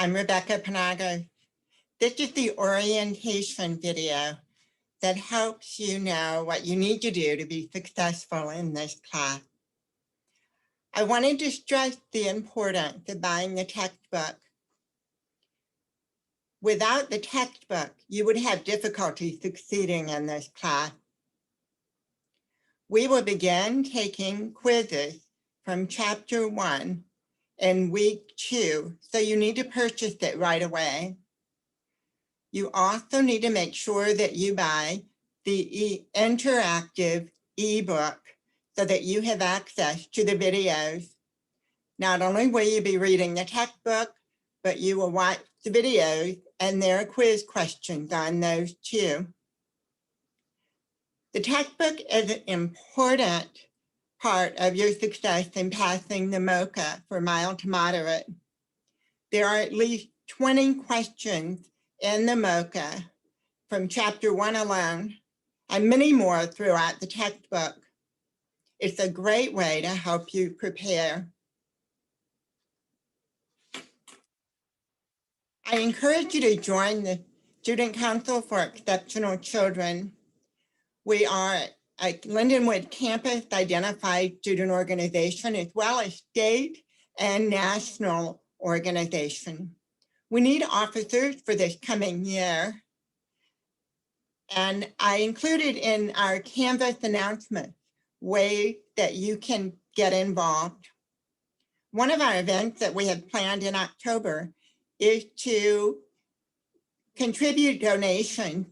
I'm Rebecca Panago. This is the orientation video that helps you know what you need to do to be successful in this class. I wanted to stress the importance of buying the textbook. Without the textbook, you would have difficulty succeeding in this class. We will begin taking quizzes from chapter 1 in week 2, so you need to purchase it right away. You also need to make sure that you buy the interactive ebook so that you have access to the videos. Not only will you be reading the textbook, but you will watch the videos and there are quiz questions on those too. The textbook is an important part of your success in passing the MOCA for mild to moderate. There are at least 20 questions in the MOCA from chapter 1 alone, and many more throughout the textbook. It's a great way to help you prepare. I encourage you to join the Student Council for Exceptional Children. We are a Lindenwood campus identified student organization as well as state and national organization. We need officers for this coming year. And I included in our Canvas announcement ways that you can get involved. One of our events that we have planned in October is to contribute donations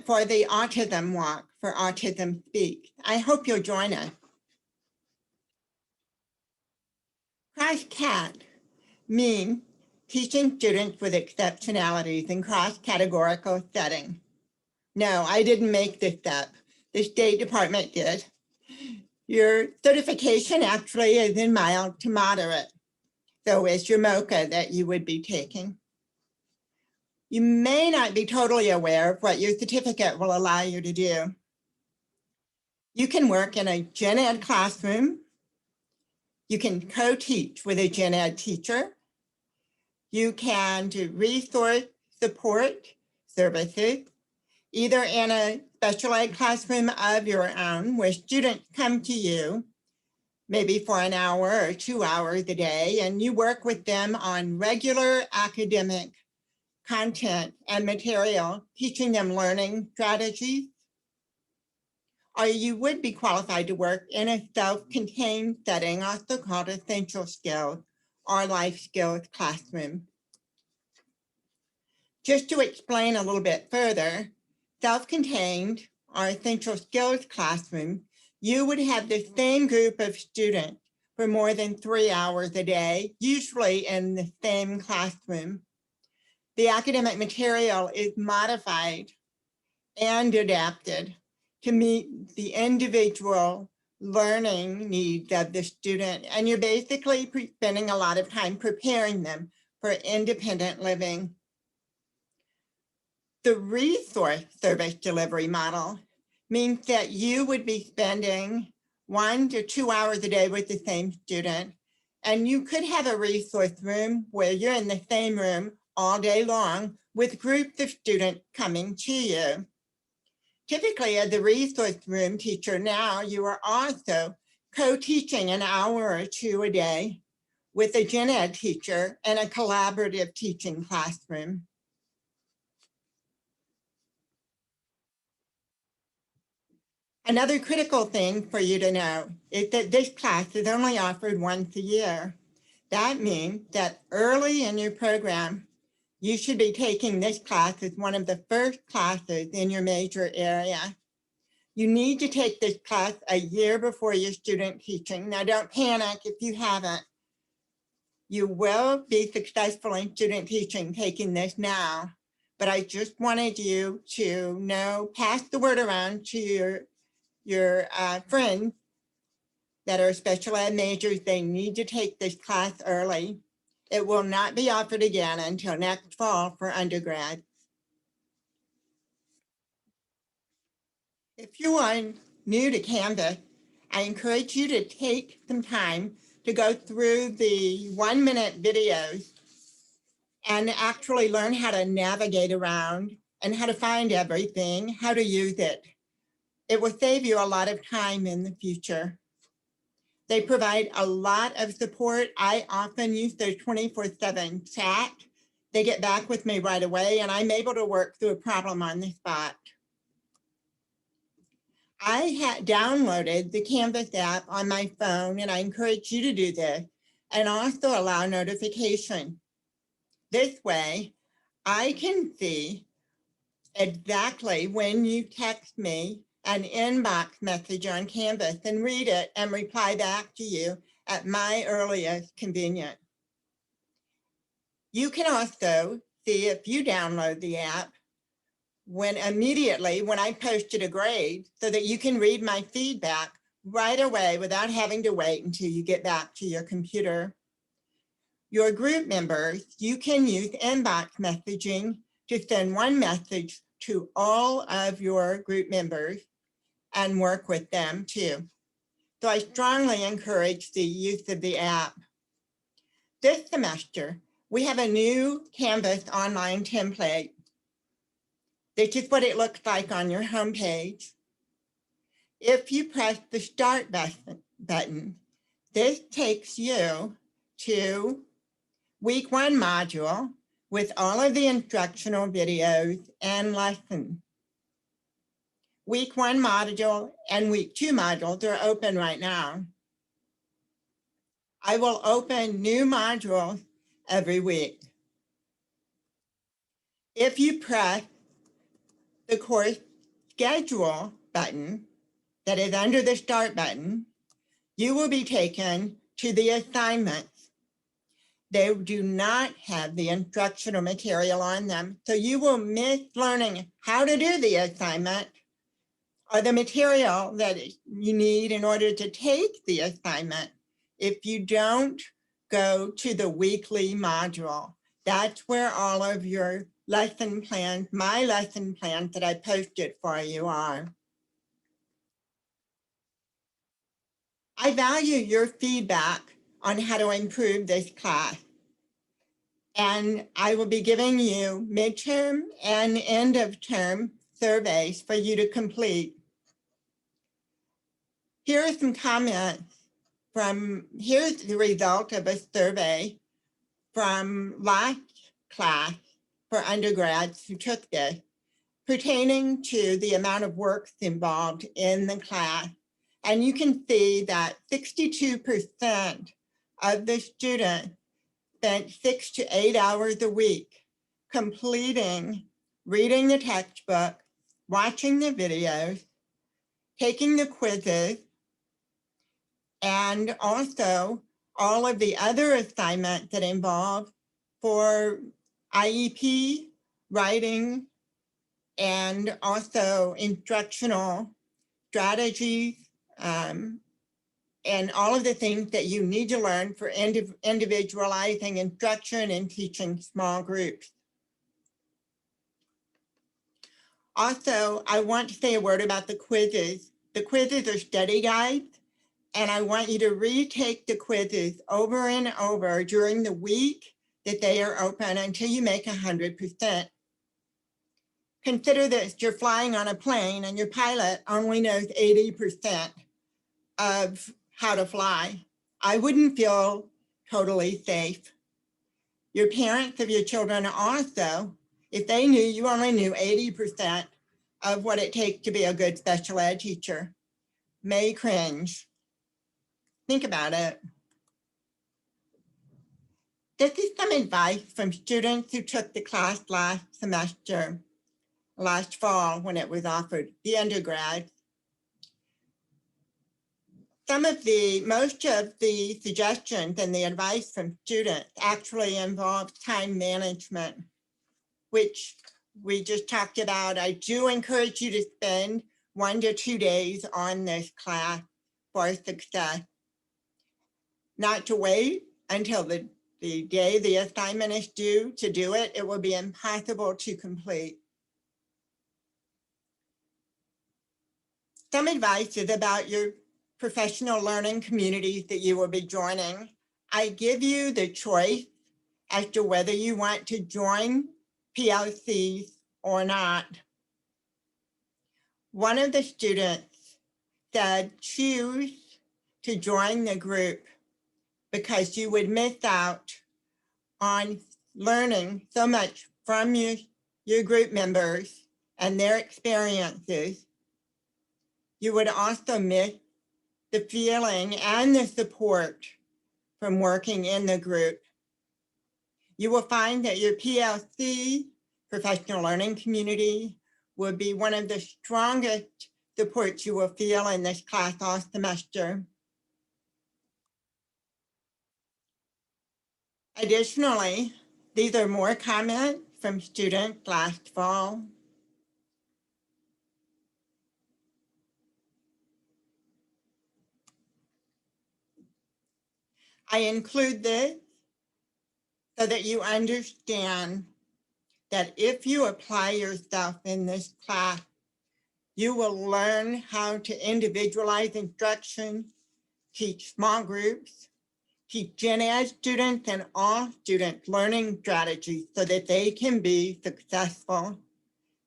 for the Autism Walk for Autism Speaks. I hope you'll join us. Cross-CAT means teaching students with exceptionalities in cross-categorical setting. No, I didn't make this up. The State Department did. Your certification actually is in mild to moderate. So it's your MOCA that you would be taking. You may not be totally aware of what your certificate will allow you to do. You can work in a gen ed classroom. You can co-teach with a gen ed teacher. You can do resource support services, either in a special ed classroom of your own, where students come to you, maybe for an hour or 2 hours a day, and you work with them on regular academic content and material, teaching them learning strategies. Or you would be qualified to work in a self-contained setting, also called essential skills or life skills classroom. Just to explain a little bit further, self-contained or essential skills classroom, you would have the same group of students for more than 3 hours a day, usually in the same classroom. The academic material is modified and adapted to meet the individual learning needs of the student. And you're basically spending a lot of time preparing them for independent living. The resource service delivery model means that you would be spending 1 to 2 hours a day with the same student. And you could have a resource room where you're in the same room all day long with groups of students coming to you. Typically, as a resource room teacher now, you are also co-teaching an hour or 2 a day with a gen ed teacher in a collaborative teaching classroom. Another critical thing for you to know is that this class is only offered once a year. That means that early in your program, you should be taking this class as one of the first classes in your major area. You need to take this class a year before your student teaching. Now, don't panic if you haven't. You will be successful in student teaching taking this now, but I just wanted you to know, pass the word around to your friends that are special ed majors. They need to take this class early. It will not be offered again until next fall for undergrad. If you are new to Canvas, I encourage you to take some time to go through the 1-minute videos and actually learn how to navigate around and how to find everything, how to use it. It will save you a lot of time in the future. They provide a lot of support. I often use their 24/7 chat. They get back with me right away, and I'm able to work through a problem on the spot. I had downloaded the Canvas app on my phone, and I encourage you to do this, and also allow notification. This way, I can see exactly when you text me an inbox message on Canvas and read it and reply back to you at my earliest convenience. You can also see, if you download the app, when I posted a grade, so that you can read my feedback right away without having to wait until you get back to your computer. Your group members, you can use inbox messaging to send one message to all of your group members and work with them too. So I strongly encourage the use of the app. This semester, we have a new Canvas online template. This is what it looks like on your homepage. If you press the Start button, this takes you to Week 1 module with all of the instructional videos and lessons. Week 1 module and Week 2 modules are open right now. I will open new modules every week. If you press the course schedule button that is under the Start button, you will be taken to the assignments. They do not have the instructional material on them, so you will miss learning how to do the assignment or the material that you need in order to take the assignment if you don't go to the weekly module. That's where all of your lesson plans, my lesson plans that I posted for you are. I value your feedback on how to improve this class. And I will be giving you midterm and end of term surveys for you to complete. Here are some comments here's the result of a survey from last class for undergrads who took this, pertaining to the amount of work involved in the class. And you can see that 62% of the students spent 6 to 8 hours a week completing, reading the textbook, watching the videos, taking the quizzes, and also all of the other assignments that involve for IEP, writing, and also instructional strategies, and all of the things that you need to learn for individualizing instruction and teaching small groups. Also, I want to say a word about the quizzes. The quizzes are study guides, and I want you to retake the quizzes over and over during the week that they are open until you make 100%. Consider this, you're flying on a plane and your pilot only knows 80% of how to fly. I wouldn't feel totally safe. Your parents of your children also, if they knew you only knew 80% of what it takes to be a good special ed teacher, may cringe. Think about it. This is some advice from students who took the class last semester, last fall when it was offered, the undergrad. Most of the suggestions and the advice from students actually involve time management, which we just talked about. I do encourage you to spend 1 to 2 days on this class for success. Not to wait until the day the assignment is due to do it. It will be impossible to complete. Some advice is about your professional learning communities that you will be joining. I give you the choice as to whether you want to join PLCs or not. One of the students said, choose to join the group because you would miss out on learning so much from your group members and their experiences. You would also miss the feeling and the support from working in the group. You will find that your PLC, professional learning community, will be one of the strongest supports you will feel in this class all semester. Additionally, these are more comments from students last fall. I include this so that you understand that if you apply yourself in this class, you will learn how to individualize instruction, teach small groups, teach Gen Ed students and all students learning strategies so that they can be successful,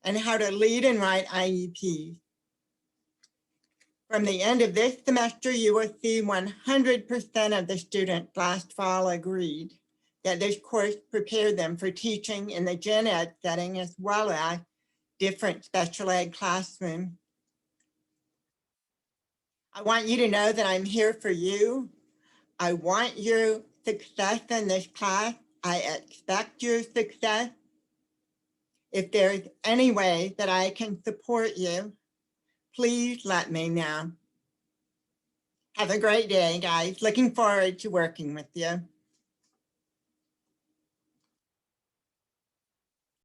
and how to lead and write IEPs. From the end of this semester, you will see 100% of the students last fall agreed that this course prepared them for teaching in the Gen Ed setting as well as different special ed classrooms. I want you to know that I'm here for you. I want your success in this class. I expect your success. If there's any way that I can support you, please let me know. Have a great day, guys. Looking forward to working with you.